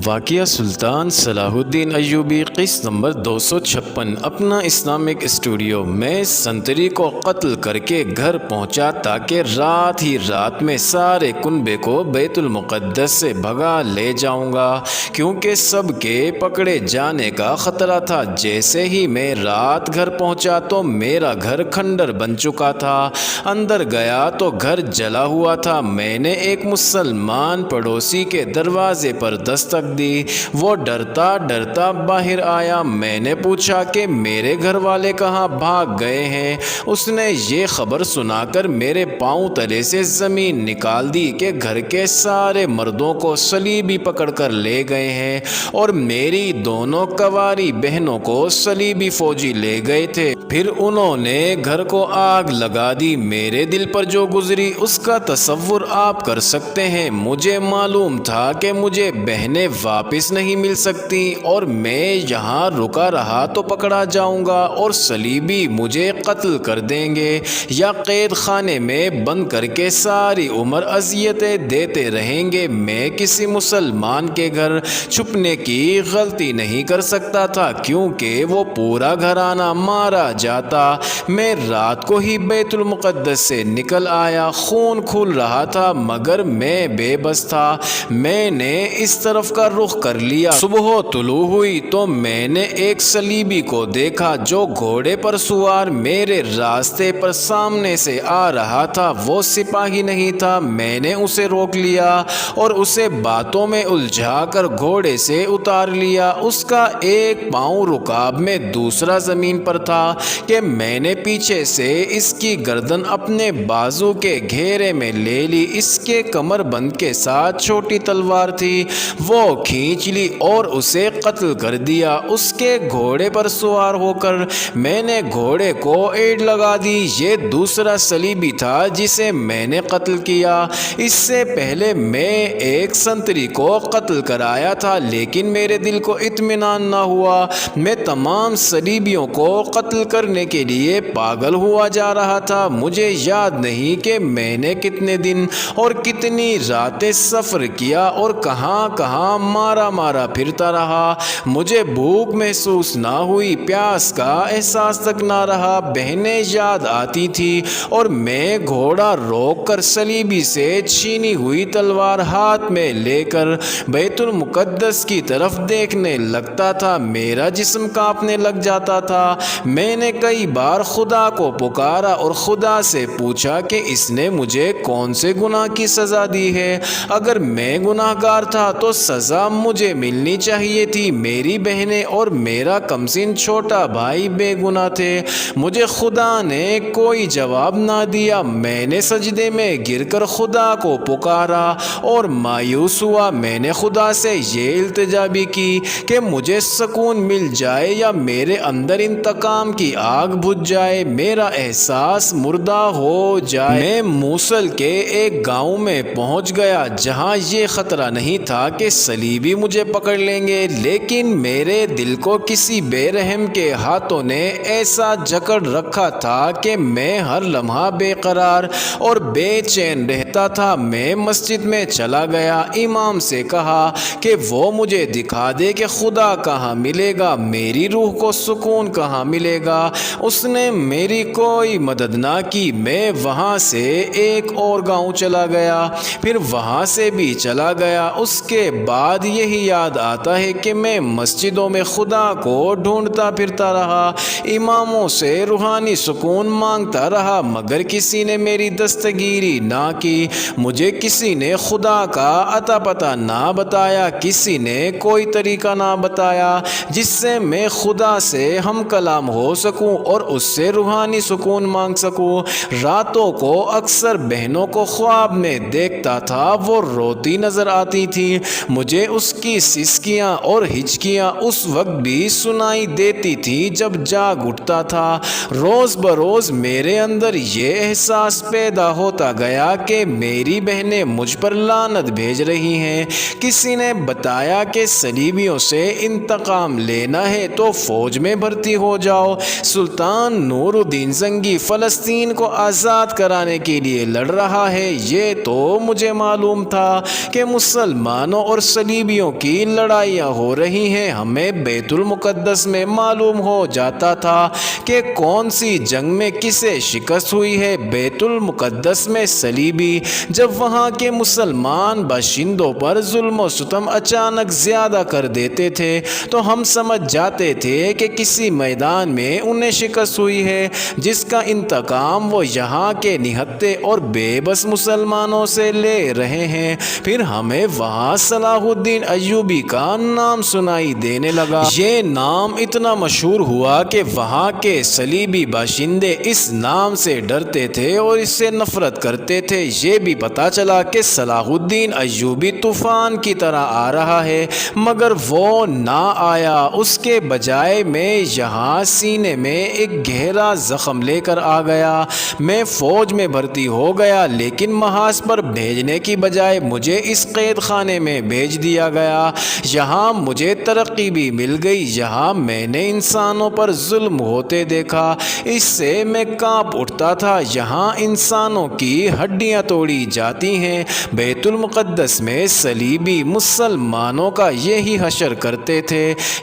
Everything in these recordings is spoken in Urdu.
واقعہ سلطان صلاح الدین ایوبی قسط نمبر 256۔ اپنا اسلامک اسٹوڈیو۔ میں سنتری کو قتل کر کے گھر پہنچا تاکہ رات ہی رات میں سارے کنبے کو بیت المقدس سے بھگا لے جاؤں گا، کیونکہ سب کے پکڑے جانے کا خطرہ تھا۔ جیسے ہی میں رات گھر پہنچا تو میرا گھر کھنڈر بن چکا تھا۔ اندر گیا تو گھر جلا ہوا تھا۔ میں نے ایک مسلمان پڑوسی کے دروازے پر دستک دی۔ وہ ڈرتا ڈرتا باہر آیا۔ میں نے پوچھا کہ میرے گھر والے کہاں بھاگ گئے ہیں۔ اس نے یہ خبر سنا کر میرے پاؤں تلے سے زمین نکال دی کہ گھر کے سارے مردوں کو صلیبی پکڑ کر لے گئے ہیں اور میری دونوں کنواری بہنوں کو صلیبی فوجی لے گئے تھے۔ پھر انہوں نے گھر کو آگ لگا دی۔ میرے دل پر جو گزری اس کا تصور آپ کر سکتے ہیں۔ مجھے معلوم تھا کہ مجھے بہنیں واپس نہیں مل سکتی اور میں یہاں رکا رہا تو پکڑا جاؤں گا اور صلیبی مجھے قتل کر دیں گے یا قید خانے میں بند کر کے ساری عمر اذیتیں دیتے رہیں گے۔ میں کسی مسلمان کے گھر چھپنے کی غلطی نہیں کر سکتا تھا، کیونکہ وہ پورا گھرانہ مارا جاتا۔ میں رات کو ہی بیت المقدس سے نکل آیا۔ خون کھول رہا تھا مگر میں بے بس تھا۔ میں نے اس طرف کا رخ کر لیا۔ صبح طلوع ہوئی تو میں نے ایک صلیبی کو دیکھا جو گھوڑے پر سوار میرے راستے پر سامنے سے آ رہا تھا۔ وہ سپاہی نہیں تھا۔ میں نے اسے روک لیا اور اسے باتوں میں الجھا کر گھوڑے سے اتار لیا۔ اس کا ایک پاؤں رکاب میں دوسرا زمین پر تھا کہ میں نے پیچھے سے اس کی گردن اپنے بازو کے گھیرے میں لے لی۔ اس کے کمر بند کے ساتھ چھوٹی تلوار تھی، وہ کھینچ لی اور اسے قتل کر دیا۔ اس کے گھوڑے پر سوار ہو کر میں نے گھوڑے کو ایڑ لگا دی۔ یہ دوسرا صلیبی تھا جسے میں نے قتل کیا۔ اس سے پہلے میں ایک سنتری کو قتل کرایا تھا، لیکن میرے دل کو اطمینان نہ ہوا۔ میں تمام صلیبیوں کو قتل کرنے کے لیے پاگل ہوا جا رہا تھا۔ مجھے یاد نہیں کہ میں نے کتنے دن اور کتنی راتیں سفر کیا اور کہاں کہاں مارا پھرتا رہا۔ مجھے بھوک محسوس نہ ہوئی، پیاس کا احساس تک نہ رہا۔ بہنیں یاد آتی تھی اور میں گھوڑا روک کر صلیبی سے چھینی ہوئی تلوار ہاتھ میں لے کر بیت المقدس کی طرف دیکھنے لگتا تھا۔ میرا جسم کانپنے لگ جاتا تھا۔ میں نے کئی بار خدا کو پکارا اور خدا سے پوچھا کہ اس نے مجھے کون سے گناہ کی سزا دی ہے۔ اگر میں گناہ گار تھا تو سزا مجھے ملنی چاہیے تھی۔ میری بہنیں اور میرا کمسن چھوٹا بھائی بے گناہ تھے۔ مجھے خدا نے کوئی جواب نہ دیا۔ میں نے سجدے میں گر کر خدا کو پکارا اور مایوس ہوا۔ میں نے خدا سے یہ التجا بھی کی کہ مجھے سکون مل جائے یا میرے اندر انتقام کی آگ بجھ جائے، میرا احساس مردہ ہو جائے۔ میں موصل کے ایک گاؤں میں پہنچ گیا جہاں یہ خطرہ نہیں تھا کہ صلیبی مجھے پکڑ لیں گے، لیکن میرے دل کو کسی بے رحم کے ہاتھوں نے ایسا جکڑ رکھا تھا کہ میں ہر لمحہ بے قرار اور بے چین رہتا تھا۔ میں مسجد میں چلا گیا، امام سے کہا کہ وہ مجھے دکھا دے کہ خدا کہاں ملے گا، میری روح کو سکون کہاں ملے گا۔ اس نے میری کوئی مدد نہ کی۔ میں وہاں سے ایک اور گاؤں چلا گیا، پھر وہاں سے بھی چلا گیا۔ اس کے بعد یہی یاد آتا ہے کہ میں مسجدوں میں خدا کو ڈھونڈتا پھرتا رہا، اماموں سے روحانی سکون مانگتا رہا، مگر کسی نے میری دستگیری نہ کی۔ مجھے کسی نے خدا کا عطا پتہ نہ بتایا، کسی نے کوئی طریقہ نہ بتایا جس سے میں خدا سے ہم کلام ہو سکوں اور اس سے روحانی سکون مانگ سکوں۔ راتوں کو اکثر بہنوں کو خواب میں دیکھتا تھا، وہ روتی نظر آتی تھی۔ مجھے اس کی سسکیاں اور ہچکیاں اس وقت بھی سنائی دیتی تھی جب جاگ اٹھتا تھا۔ روز بروز میرے اندر یہ احساس پیدا ہوتا گیا کہ میری بہنیں مجھ پر لعنت بھیج رہی ہیں۔ کسی نے بتایا کہ صلیبیوں سے انتقام لینا ہے تو فوج میں بھرتی ہو جاؤ۔ سلطان نور الدین زنگی فلسطین کو آزاد کرانے کے لیے لڑ رہا ہے۔ یہ تو مجھے معلوم تھا کہ مسلمانوں اور صلیبیوں کی لڑائیاں ہو رہی ہیں، ہمیں بیت المقدس میں معلوم ہو جاتا تھا کہ کون سی جنگ میں کسے شکست ہوئی ہے۔ بیت المقدس میں صلیبی جب وہاں کے مسلمان باشندوں پر ظلم و ستم اچانک زیادہ کر دیتے تھے تو ہم سمجھ جاتے تھے کہ کسی میدان میں انہیں شکست ہوئی ہے، جس کا انتقام وہ یہاں کے نہتے اور بے بس مسلمانوں سے لے رہے ہیں۔ پھر ہمیں وہاں صلاح الدین ایوبی کا نام سنائی دینے لگا۔ یہ نام اتنا مشہور ہوا کہ وہاں کے صلیبی باشندے اس نام سے ڈرتے تھے اور اس سے نفرت کرتے تھے۔ یہ بھی پتہ چلا کہ صلاح الدین ایوبی طوفان کی طرح آ رہا ہے، مگر وہ نہ آیا، اس کے بجائے میں یہاں سینے میں ایک گہرا زخم لے کر آ گیا۔ میں فوج میں بھرتی ہو گیا، لیکن محاذ پر بھیجنے کی بجائے مجھے اس قید خانے میں بھیج دیا گیا۔ یہاں مجھے ترقی بھی مل گئی، یہاں میں نے انسانوں پر ظلم ہوتے دیکھا، اس سے میں کانپ اٹھتا تھا۔ یہاں انسانوں کی ہڈیاں توڑی جاتی ہیں۔ بیت المقدس میں صلیبی مسلمانوں کا یہی حشر کرتے تھے۔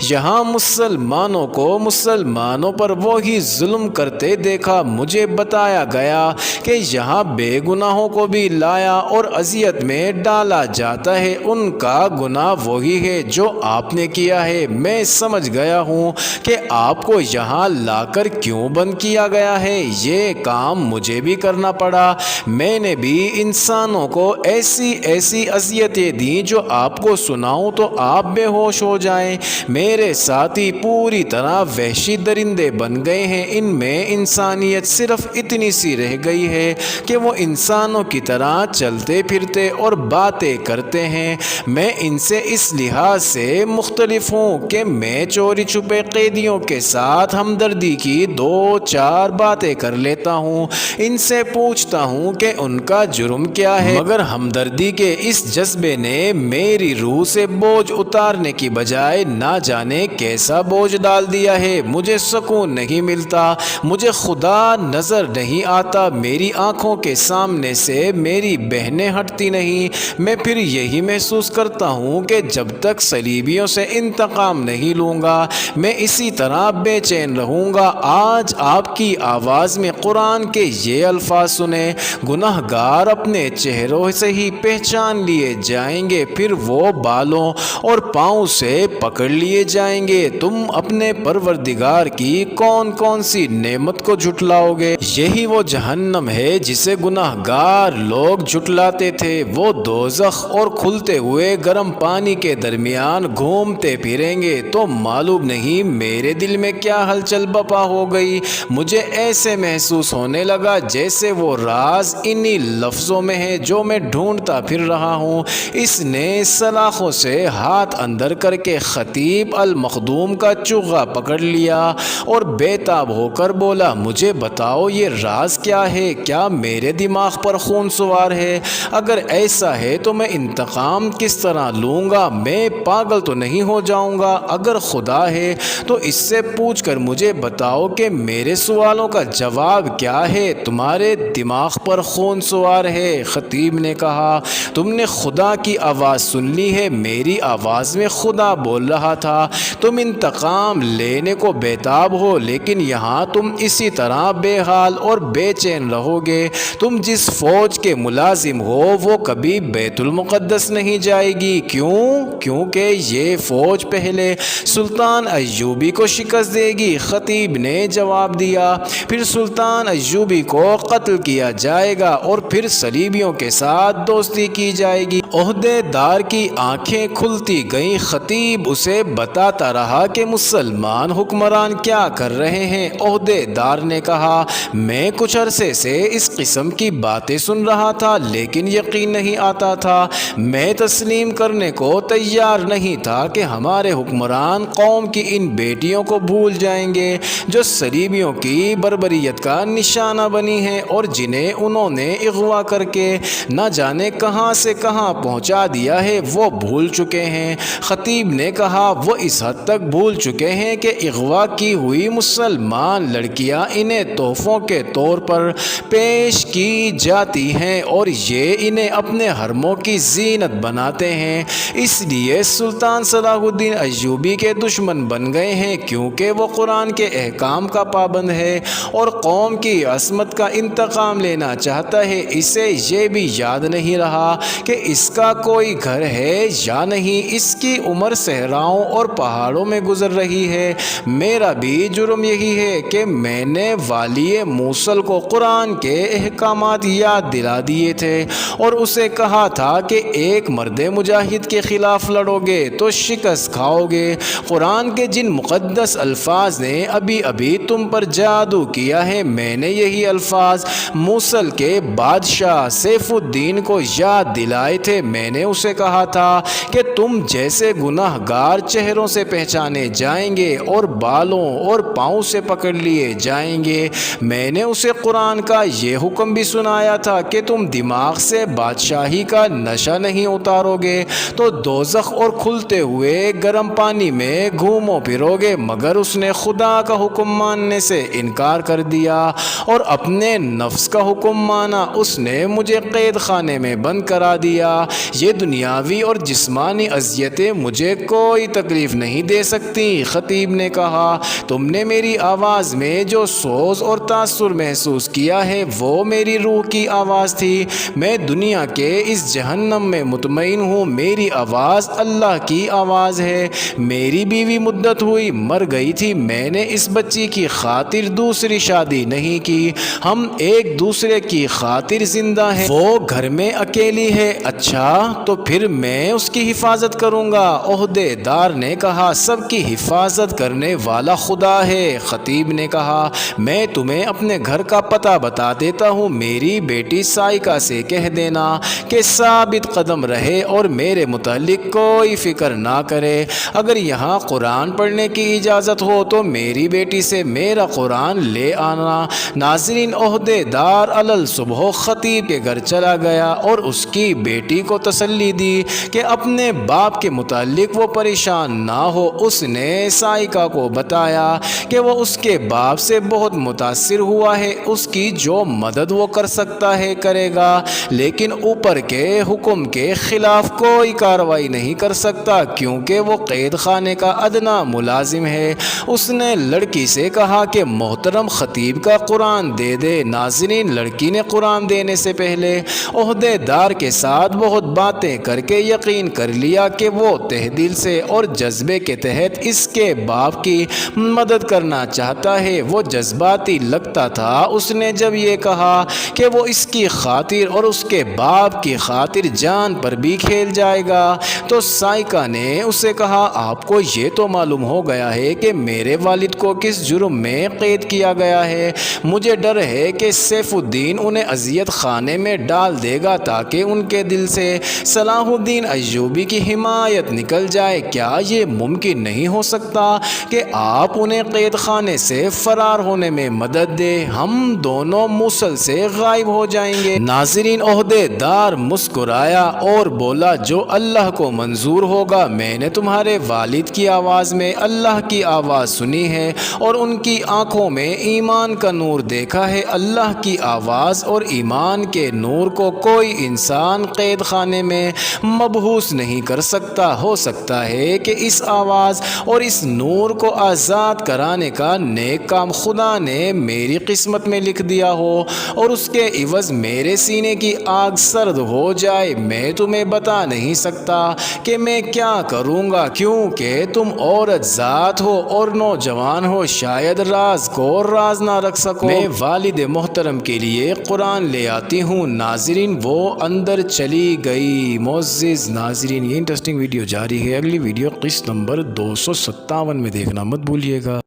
یہاں مسلمانوں کو مسلمانوں پر وہی ظلم کرتے دیکھا۔ مجھے بتایا گیا کہ یہاں بے گناہوں کو بھی لایا اور اذیت میں ڈالا جاتا ہے، ان کا گناہ وہی ہے جو آپ نے کیا ہے۔ میں سمجھ گیا ہوں کہ آپ کو یہاں لا کر کیوں بند کیا گیا ہے۔ یہ کام مجھے بھی کرنا پڑا۔ میں نے بھی انسانوں کو ایسی اذیتیں دیں جو آپ کو سناؤں تو آپ بے ہوش ہو جائیں۔ میرے ساتھی پوری طرح وحشی درندے بن گئے ہیں، ان میں انسانیت صرف اتنی سی رہ گئی ہے کہ وہ انسانوں کی طرح چلتے پھرتے اور باتیں کرتے ہیں۔ میں ان سے اس لحاظ سے مختلف ہوں کہ میں چوری چھپے قیدیوں کے ساتھ ہمدردی کی 2-4 باتیں کر لیتا ہوں، ان سے پوچھتا ہوں کہ ان کا جرم کیا ہے، مگر ہمدردی کے اس جذبے نے میری روح سے بوجھ اتارنے کی بجائے نہ جانے کیسا بوجھ ڈال دیا ہے۔ مجھے سکون نہیں ملتا، مجھے خدا نظر نہیں آتا، میری آنکھوں کے سامنے سے میری بہنیں ہٹتی نہیں۔ میں پھر یہی محسوس کرتا ہوں کہ جب تک صلیبیوں سے انتقام نہیں لوں گا میں اسی طرح بے چین رہوں گا۔ آج آپ کی آواز میں قرآن کے یہ الفاظ سنیں، گناہ گار اپنے چہروں سے ہی پہچان لیے جائیں گے، پھر وہ بالوں اور پاؤں سے پکڑ لیے جائیں گے۔ تم اپنے پروردگار کی کون کون سی نعمت کو جھٹلاؤ گے؟ یہی وہ جہنم ہے جسے گناہ گار لوگ جھٹلاتے تھے۔ وہ دوزخ اور کھلتے ہوئے گرم پانی کے درمیان گھومتے پھریں گے۔ تو معلوم نہیں میرے دل میں کیا ہلچل بپا ہو گئی، مجھے ایسے محسوس ہونے لگا جیسے وہ راز انہی لفظوں میں ہے جو میں ڈھونڈتا پھر رہا ہوں۔ اس نے سلاخوں سے ہاتھ اندر کر کے خطیب المخدوم کا چغہ پکڑ لیا اور بے تاب ہو کر بولا، مجھے بتاؤ یہ راز کیا ہے؟ کیا میرے دماغ پر خون سوار ہے؟ اگر ایسا ہے تو میں انتقام کس طرح لوں گا؟ میں پاگل تو نہیں ہو جاؤں گا؟ اگر خدا ہے تو اس سے پوچھ کر مجھے بتاؤ کہ میرے سوالوں کا جواب کیا ہے؟ تمہارے دماغ پر خون سوار ہے۔ خطیب نے کہا، تم نے خدا کی آواز سن لی ہے، میری آواز میں خدا بول رہا تھا۔ تم انتقام لینے کو بیتاب ہو، لیکن یہاں تم اسی طرح بے حال اور بے چین رہو گے۔ تم جس فوج کے ملازم ہو وہ کبھی بیت المقدس نہیں جائے گی۔ کیوں؟ کیونکہ یہ فوج پہلے سلطان ایوبی کو شکست دے گی۔ خطیب نے جواب دیا، پھر سلطان ایوبی کو قتل کیا جائے گا اور پھر صلیبیوں کے ساتھ دوستی کی جائے گی۔ عہدے دار کی آنکھیں کھلتی گئیں۔ خطیب اسے بتاتا رہا کہ مسلمان حکمران کیا کر رہے ہیں۔ عہدے دار نے کہا، میں کچھ عرصے سے اس قسم کی باتیں سن رہا تھا، لیکن یقین نہیں آتا تھا، میں تسلیم کرنے کو تیار نہیں تھا کہ ہمارے حکمران قوم کی ان بیٹیوں کو بھول جائیں گے جو صلیبیوں کی بربریت کا نشانہ بنی ہیں اور جنہیں انہوں نے اغوا کر کے نہ جانے کہاں سے کہاں پہنچا دیا ہے، وہ بھول چکے ہیں۔ خطیب نے کہا، وہ اس حد تک بھول چکے ہیں کہ اغوا کی ہوئی مسلمان لڑکیاں انہیں تحفوں کے طور پر پیش کی جاتی ہیں اور یہ انہیں اپنے حرموں کی زینت بناتے ہیں۔ ہیں، اس لیے سلطان صلاح الدین ایوبی کے دشمن بن گئے ہیں، کیونکہ وہ قرآن کے احکام کا پابند ہے اور قوم کی عصمت کا انتقام لینا چاہتا ہے۔ اسے یہ بھی یاد نہیں رہا کہ اس کا کوئی گھر ہے یا نہیں، اس کی عمر صحراؤں اور پہاڑوں میں گزر رہی ہے۔ میرا بھی جرم یہی ہے کہ میں نے والی موصل کو قرآن کے احکامات یاد دلا دیے تھے اور اسے کہا تھا کہ ایک مرد مجاہد کے خلاف لڑو گے تو شکست کھاؤ گے۔ قرآن کے جن مقدس الفاظ نے ابھی ابھی تم پر جادو کیا ہے، میں نے یہی الفاظ موصل کے بادشاہ سیف الدین کو یاد دلائے تھے۔ میں نے اسے کہا تھا کہ تم جیسے گناہ گار چہروں سے پہچانے جائیں گے اور بالوں اور پاؤں سے پکڑ لیے جائیں گے۔ میں نے اسے قرآن کا یہ حکم بھی سنایا تھا کہ تم دماغ سے بادشاہی کا نشہ نہیں اتارو گے تو دوزخ اور کھلتے ہوئے گرم پانی میں گھومو پھرو گے، مگر اس نے خدا کا حکم ماننے سے انکار کر دیا اور اپنے نفس کا حکم مانا۔ اس نے مجھے قید خانے میں بند کرا دیا۔ یہ دنیاوی اور جسمانی اذیتیں مجھے کوئی تکلیف نہیں دے سکتی۔ خطیب نے کہا، تم نے میری آواز میں جو سوز اور تاثر محسوس کیا ہے وہ میری روح کی آواز تھی۔ میں دنیا کے اس جہنم میں مطمئن ہوں، میری آواز اللہ کی آواز ہے۔ میری بیوی مدت ہوئی مر گئی تھی، میں نے اس بچی کی خاطر دوسری شادی نہیں کی، ہم ایک دوسرے کی خاطر زندہ ہیں۔ وہ گھر میں اکیلی ہے، اچھا تو پھر میں اس کی حفاظت کروں گا۔ عہدے دار نے کہا، سب کی حفاظت کرنے والا خدا ہے۔ خطیب نے کہا، میں تمہیں اپنے گھر کا پتہ بتا دیتا ہوں، میری بیٹی سائقہ سے کہہ دینا کہ ثابت قدم رہے اور میرے متعلق کوئی فکر نہ کرے۔ اگر یہاں قرآن پڑھنے کی اجازت ہو تو میری بیٹی سے میرا قرآن لے آنا۔ ناظرین، عہدے دار علل صبح خطیب کے گھر چلا گیا اور اس کی بیٹی کو تسلی دی کہ اپنے باپ کے متعلق وہ پریشان نہ ہو۔ اس نے سائقہ کو بتایا کہ وہ اس کے باپ سے بہت متاثر ہوا ہے، اس کی جو مدد وہ کر سکتا ہے کرے گا، لیکن اوپر کے حکم کے خلاف کوئی کارروائی نہیں کر سکتا کیونکہ وہ قید خانے کا ادنا ملازم ہے۔ اس نے لڑکی سے کہا کہ محترم خطیب کا قرآن دے دے۔ ناظرین، لڑکی نے قرآن دینے سے پہلے عہدے دار کے ساتھ بہت باتیں کر کے یقین کر لیا کہ وہ تہ دل سے اور جذبے کے تحت اس کے باپ کی مدد کرنا چاہتا ہے۔ وہ جذباتی لگتا تھا۔ اس نے جب یہ کہا کہ وہ اس کی خاطر اور اس کے باپ کی خاطر جان پر بھی کھیل جائے گا تو سائقہ نے اسے کہا، آپ کو یہ تو معلوم ہو گیا ہے کہ میرے والد کو کس جرم میں قید کیا گیا ہے۔ مجھے ڈر ہے کہ سیف الدین انہیں اذیت خانے میں ڈال دے گا تاکہ ان کے دل سے صلاح الدین ایوبی کی حمایت نکل جائے۔ کیا یہ ممکن نہیں ہو سکتا کہ آپ انہیں قید خانے سے فرار ہونے میں مدد دیں؟ ہم دونوں موصل سے غائب ہو جائیں گے۔ ناظرین، عہدے دار مسکرایا اور بولا، جو اللہ کو منظور ہوگا۔ میں نے تمہارے والد کی آواز میں اللہ کی آواز سنی ہے اور ان کی آنکھوں میں ایمان کا نور دیکھا ہے۔ اللہ کی آواز اور ایمان کے نور کو کوئی انسان قید خانے میں مبہوس نہیں کر سکتا۔ ہو سکتا ہے کہ اس آواز اور اس نور کو آزاد کرانے کا نیک کام خدا نے میری قسمت میں لکھ دیا ہو اور اس کے عوض میرے سینے کی آگ سرد ہو جائے۔ میں تمہیں بتا نہیں سکتا کہ میں کیا کروں گا کیونکہ تم عورت ذات ہو اور نوجوان ہو، شاید راز کو راز نہ رکھ سکو۔ میں والد محترم کے لیے قرآن لے آتی ہوں۔ ناظرین، وہ اندر چلی گئی۔ معزز ناظرین، یہ انٹرسٹنگ ویڈیو جاری ہے، اگلی ویڈیو قسط نمبر 257 میں دیکھنا مت بھولیے گا۔